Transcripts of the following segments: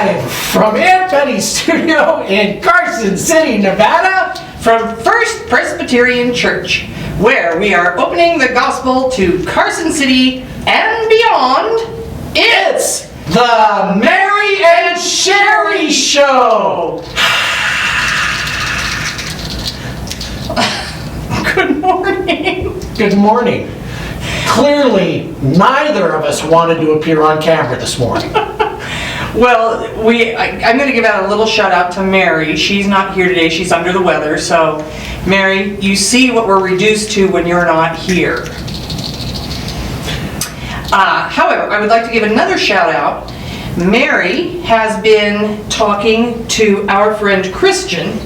Live from Aunt Betty's studio in Carson City, Nevada, from First Presbyterian Church, where we are opening the gospel to Carson City and beyond. It's the Mary and Sherry Show. Good morning. Good morning. Clearly, neither of us wanted to appear on camera this morning. Well, I'm going to give out a little shout out to Mary. She's not here today. She's under the weather. So, Mary, you see what we're reduced to when you're not here. However, I would like to give another shout out. Mary has been talking to our friend Christian.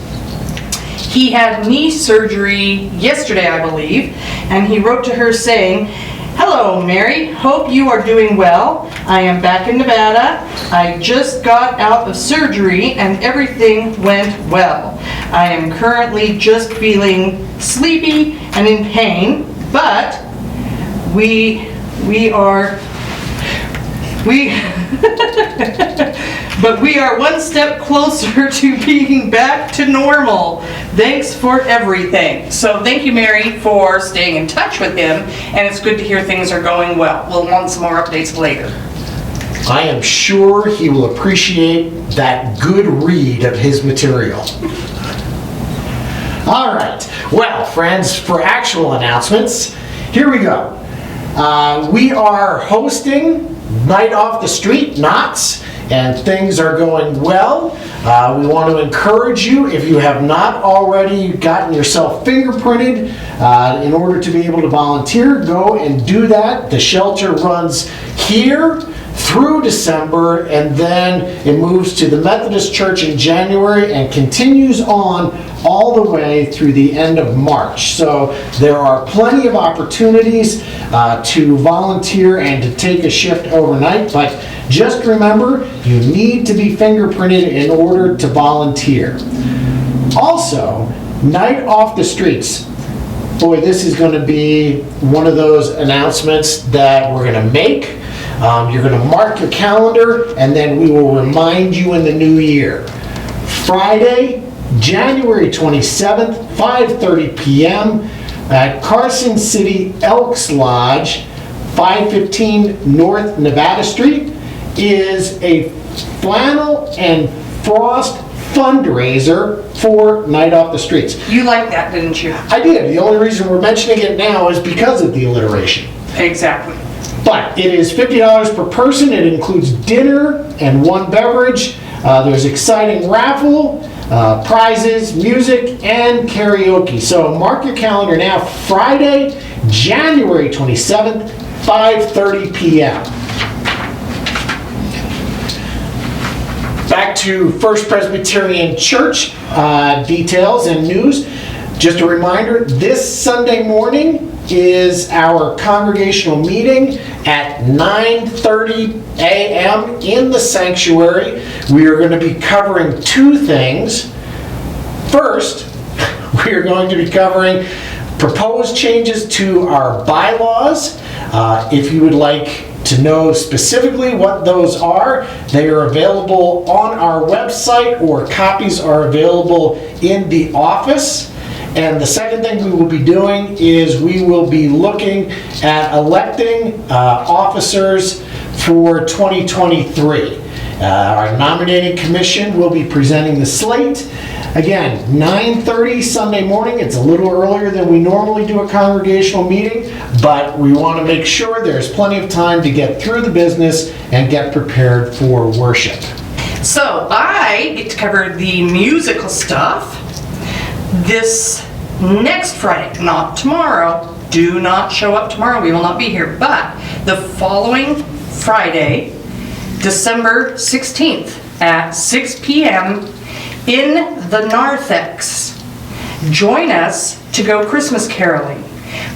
He had knee surgery yesterday, I believe, and he wrote to her saying, "Hello, Mary. Hope you are doing well. I am back in Nevada. I just got out of surgery and everything went well. I am currently just feeling sleepy and in pain, but we are one step closer to being back to normal. Thanks for everything." So thank you, Mary, for staying in touch with him, and it's good to hear things are going well. We'll want some more updates later. I am sure he will appreciate that good read of his material. All right. Well, friends, for actual announcements, here we go. We are hosting Night Off the Street, Knots, and things are going well. We want to encourage you, if you have not already gotten yourself fingerprinted in order to be able to volunteer, go and do that. The shelter runs here through December, and then it moves to the Methodist Church in January and continues on all the way through the end of March. So there are plenty of opportunities to volunteer and to take a shift overnight, but just remember, you need to be fingerprinted in order to volunteer. Also, Night Off the Streets. Boy, this is going to be one of those announcements that we're going to make. You're going to mark your calendar, and then we will remind you in the new year. Friday, January 27th, 5:30 p.m. at Carson City Elks Lodge, 515 North Nevada Street, is a flannel and frost fundraiser for Night Off the Streets. You liked that, didn't you? I did. The only reason we're mentioning it now is because of the alliteration. Exactly. But it is $50 per person. It includes dinner and one beverage. There's exciting raffle, prizes, music, and karaoke. So mark your calendar now. Friday, January 27th, 5:30 p.m. Back to First Presbyterian Church details and news. Just a reminder, this Sunday morning is our congregational meeting at 9:30 a.m. in the sanctuary. We are going to be covering two things. First, we are going to be covering proposed changes to our bylaws. If you would like to know specifically what those are, they are available on our website, or copies are available in the office. And the second thing we will be doing is we will be looking at electing officers for 2023. Our nominating commission will be presenting the slate. Again, 9:30 Sunday morning. It's a little earlier than we normally do a congregational meeting, but we want to make sure there's plenty of time to get through the business and get prepared for worship. So I get to cover the musical stuff this next Friday, not tomorrow. Do not show up tomorrow. We will not be here. But the following Friday, December 16th at 6 p.m. in the narthex. Join us to go Christmas caroling.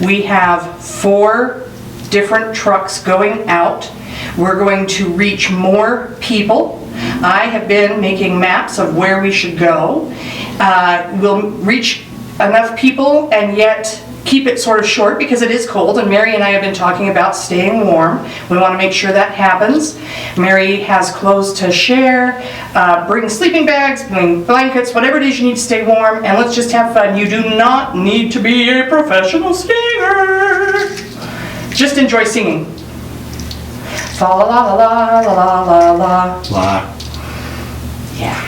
We have 4 different trucks going out. We're going to reach more people. I have been making maps of where we should go. We'll reach enough people and yet keep it sort of short because it is cold, and Mary and I have been talking about staying warm. We want to make sure that happens. Mary has clothes to share. Bring sleeping bags, bring blankets, whatever it is you need to stay warm, and let's just have fun. You do not need to be a professional singer. Just enjoy singing. Fa la la la la la la la. La. Yeah.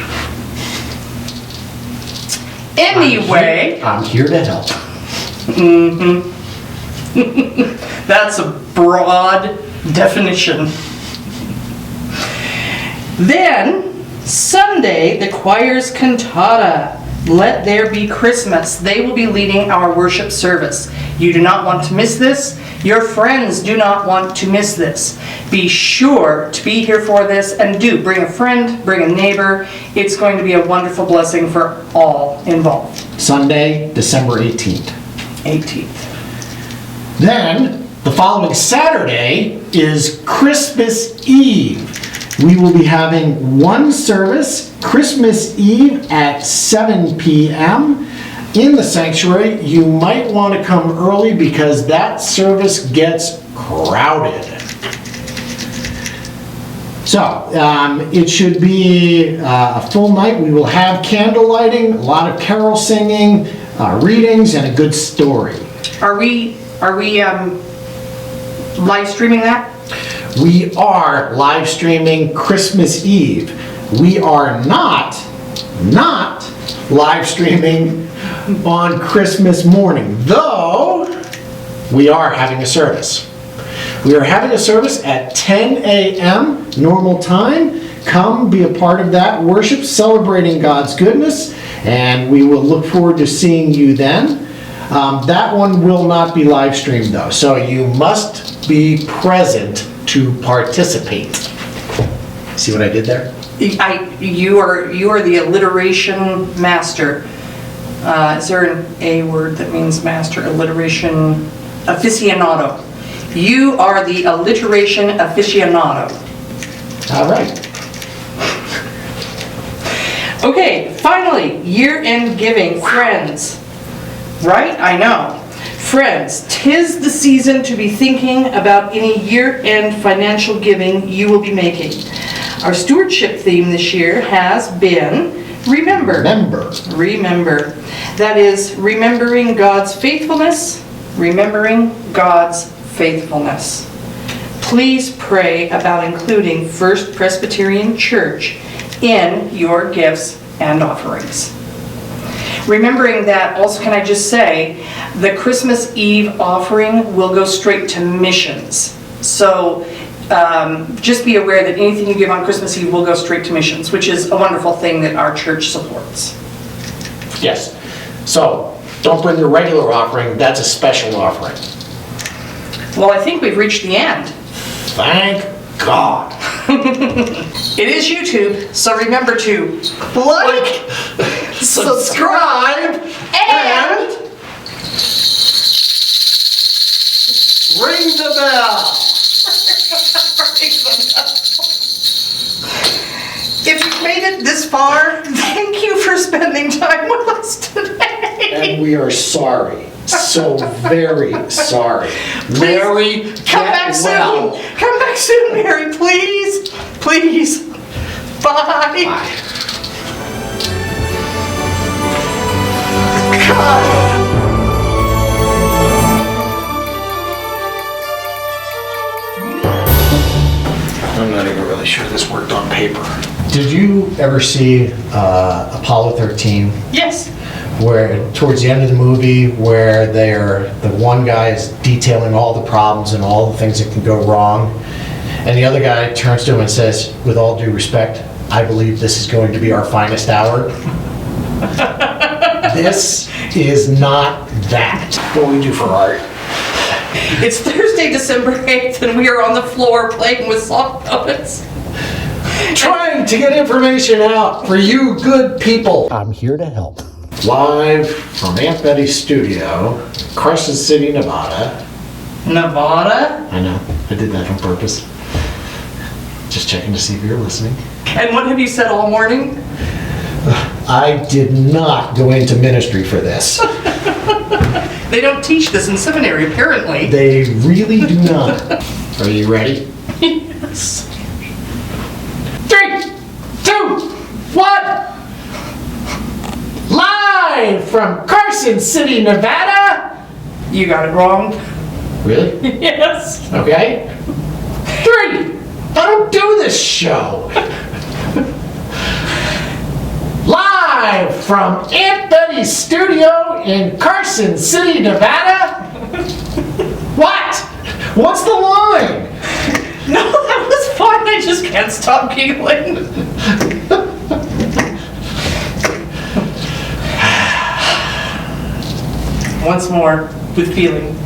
Anyway. I'm here to help. That's a broad definition. Then, Sunday, the choir's cantata, Let There Be Christmas. They will be leading our worship service. You do not want to miss this. Your friends do not want to miss this. Be sure to be here for this, and do bring a friend, bring a neighbor. It's going to be a wonderful blessing for all involved. Sunday, December 18th. 18th. Then, the following Saturday is Christmas Eve. We will be having one service, Christmas Eve at 7 p.m. in the sanctuary. You might want to come early because that service gets crowded. So, it should be a full night. We will have candle lighting, a lot of carol singing, readings, and a good story. Are we live streaming that? We are live streaming Christmas Eve. We are not live streaming on Christmas morning, though we are having a service. We are having a service at 10 a.m. normal time. Come be a part of that worship, celebrating God's goodness, and we will look forward to seeing you then. That one will not be live streamed though, so you must be present to participate. See what I did there? You are the alliteration master. Is there an A word that means master? Alliteration aficionado. You are the alliteration aficionado. All right. Okay, finally, year-end giving, friends. Right? I know. Friends, 'tis the season to be thinking about any year-end financial giving you will be making. Our stewardship theme this year has been Remember. Remember. That is, remembering God's faithfulness, remembering God's faithfulness. Please pray about including First Presbyterian Church in your gifts and offerings. Remembering that, also can I just say, the Christmas Eve offering will go straight to missions. So just be aware that anything you give on Christmas Eve will go straight to missions, which is a wonderful thing that our church supports. Yes. So, don't bring your regular offering, that's a special offering. Well, I think we've reached the end. Thank God. It is YouTube, so remember to like, subscribe, and ring the bell. If you've made it this far, thank you for spending time with us today. And we are sorry. So very sorry. Please, Mary, come get back well. soon. Come back soon, Mary, please. Please. Bye. Bye. God. I'm not even really sure this worked on paper. Did you ever see Apollo 13? Yes. Where towards the end of the movie, where the one guy is detailing all the problems and all the things that can go wrong, and the other guy turns to him and says, with all due respect, I believe this is going to be our finest hour. This is not that. What we do for art. It's Thursday, December 8th, and we are on the floor playing with soft puppets. Trying to get information out for you good people. I'm here to help. Live from Aunt Betty's studio, Crescent City, Nevada. Nevada? I know, I did that on purpose. Just checking to see if you're listening. And what have you said all morning? I did not go into ministry for this. They don't teach this in seminary, apparently. They really do not. Are you ready? Yes. 3, 2, 1. Live from Carson City, Nevada. You got it wrong. Really? Yes. Okay. 3. I don't do this show. Live from Aunt Betty's studio in Carson City, Nevada. What? What's the line? No, that was fun. I just can't stop giggling. Once more, with feeling.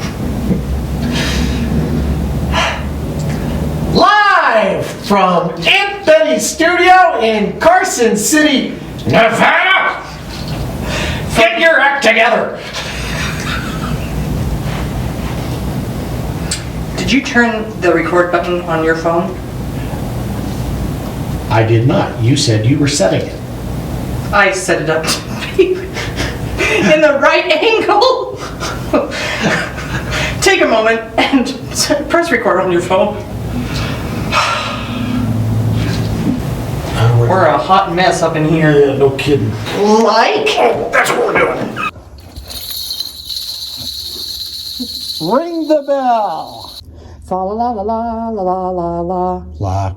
Live from Aunt Betty's studio in Carson City, Nevada. Get your act together. Did you turn the record button on your phone? I did not. You said you were setting it. I set it up to be in the right angle. Take a moment and press record on your phone. We're a hot mess up in here. Yeah, no kidding. Like? That's what we're doing. Ring the bell. Fa la la la la la la la la.